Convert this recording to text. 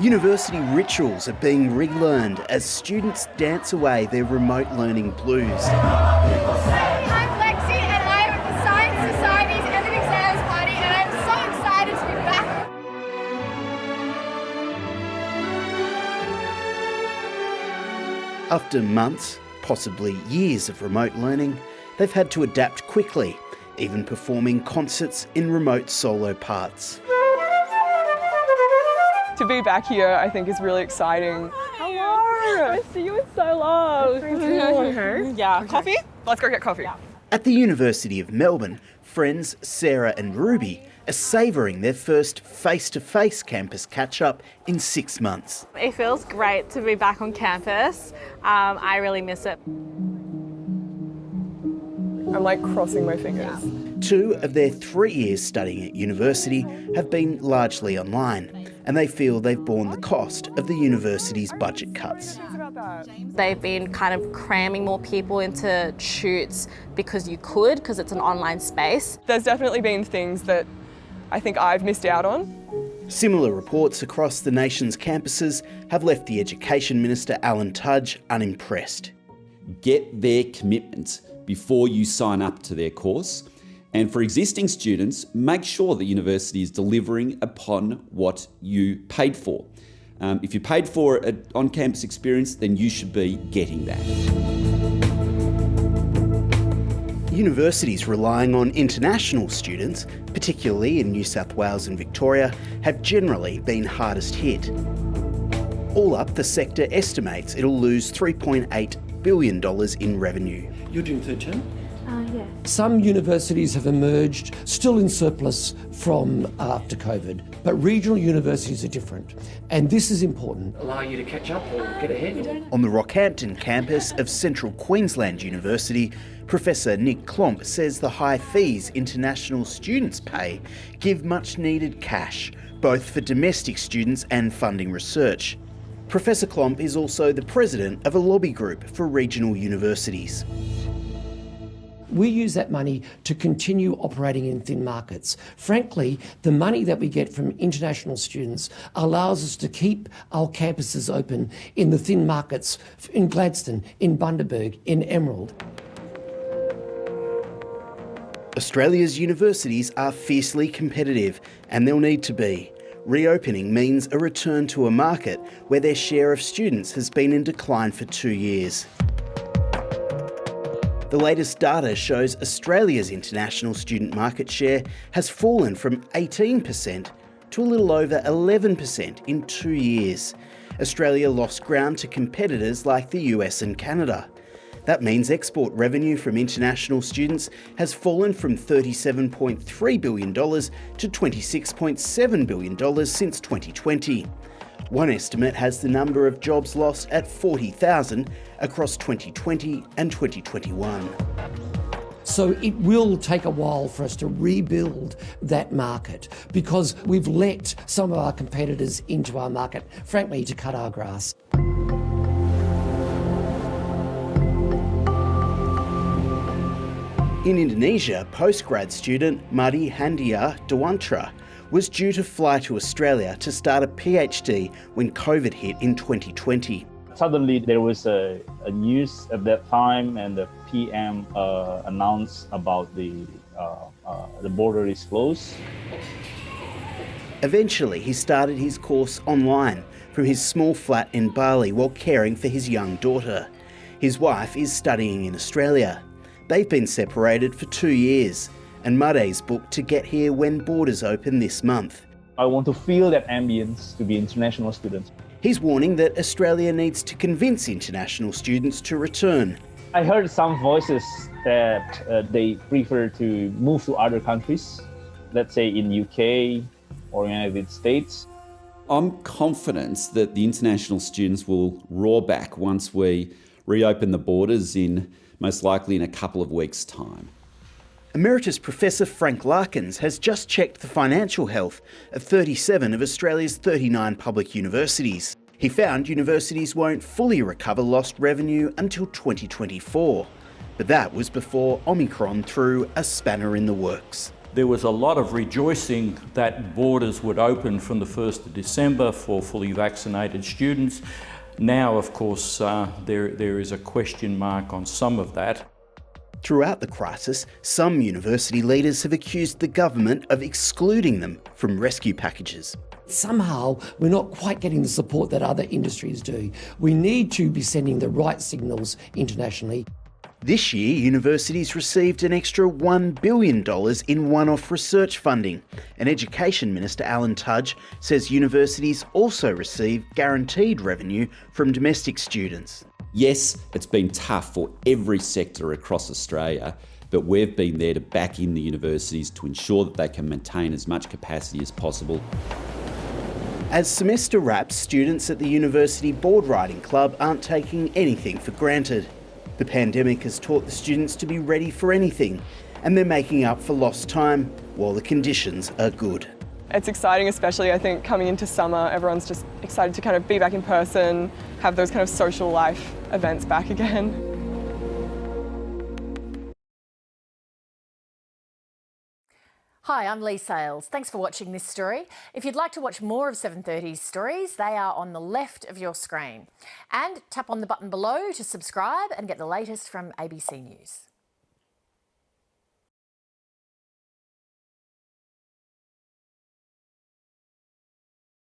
University rituals are being relearned as students dance away their remote learning blues. I'm Lexi and I'm at the Science Society's end of exams party and I'm so excited to be back. After months, possibly years of remote learning, they've had to adapt quickly, even performing concerts in remote solo parts. To be back here, I think, is really exciting. Hello! I see you in so long. Yeah, okay. Coffee? Let's go get coffee. Yeah. At the University of Melbourne, friends Sarah and Ruby are savouring their first face-to-face campus catch-up in 6 months. It feels great to be back on campus. I really miss it. I'm like crossing my fingers. Yeah. 2 of their 3 years studying at university have been largely online, and they feel they've borne the cost of the university's budget cuts. They've been kind of cramming more people into shoots because it's an online space. There's definitely been things that I think I've missed out on. Similar reports across the nation's campuses have left the Education Minister Alan Tudge unimpressed. Get their commitments before you sign up to their course. And for existing students, make sure the university is delivering upon what you paid for. If you paid for an on-campus experience, then you should be getting that. Universities relying on international students, particularly in New South Wales and Victoria, have generally been hardest hit. All up, the sector estimates it'll lose $3.8 billion in revenue. You're doing third term? Yeah. Some universities have emerged still in surplus from after COVID, but regional universities are different. And this is important. Allow you to catch up or get ahead? On the Rockhampton campus of Central Queensland University, Professor Nick Klomp says the high fees international students pay give much needed cash, both for domestic students and funding research. Professor Klomp is also the president of a lobby group for regional universities. We use that money to continue operating in thin markets. Frankly, the money that we get from international students allows us to keep our campuses open in the thin markets in Gladstone, in Bundaberg, in Emerald. Australia's universities are fiercely competitive, and they'll need to be. Reopening means a return to a market where their share of students has been in decline for 2 years. The latest data shows Australia's international student market share has fallen from 18% to a little over 11% in 2 years. Australia lost ground to competitors like the US and Canada. That means export revenue from international students has fallen from $37.3 billion to $26.7 billion since 2020. One estimate has the number of jobs lost at 40,000 across 2020 and 2021. So it will take a while for us to rebuild that market because we've let some of our competitors into our market, frankly, to cut our grass. In Indonesia, postgrad student Madi Handia Dewantra was due to fly to Australia to start a PhD when COVID hit in 2020. Suddenly there was a news at that time and the PM announced about the border is closed. Eventually he started his course online from his small flat in Bali while caring for his young daughter. His wife is studying in Australia. They've been separated for 2 years, and Made's booked to get here when borders open this month. I want to feel that ambience to be international students. He's warning that Australia needs to convince international students to return. I heard some voices that they prefer to move to other countries, let's say in UK or United States. I'm confident that the international students will roar back once we reopen the borders most likely in a couple of weeks' time. Emeritus Professor Frank Larkins has just checked the financial health of 37 of Australia's 39 public universities. He found universities won't fully recover lost revenue until 2024. But that was before Omicron threw a spanner in the works. There was a lot of rejoicing that borders would open from the 1st of December for fully vaccinated students. Now, of course, there is a question mark on some of that. Throughout the crisis, some university leaders have accused the government of excluding them from rescue packages. Somehow, we're not quite getting the support that other industries do. We need to be sending the right signals internationally. This year, universities received an extra $1 billion in one-off research funding. And Education Minister Alan Tudge says universities also receive guaranteed revenue from domestic students. Yes, it's been tough for every sector across Australia, but we've been there to back in the universities to ensure that they can maintain as much capacity as possible. As semester wraps, students at the University Board Riding Club aren't taking anything for granted. The pandemic has taught the students to be ready for anything, and they're making up for lost time while the conditions are good. It's exciting, especially I think coming into summer, everyone's just excited to kind of be back in person, have those kind of social life events back again. Hi, I'm Lee Sales. Thanks for watching this story. If you'd like to watch more of 7:30's stories, they are on the left of your screen. And tap on the button below to subscribe and get the latest from ABC News.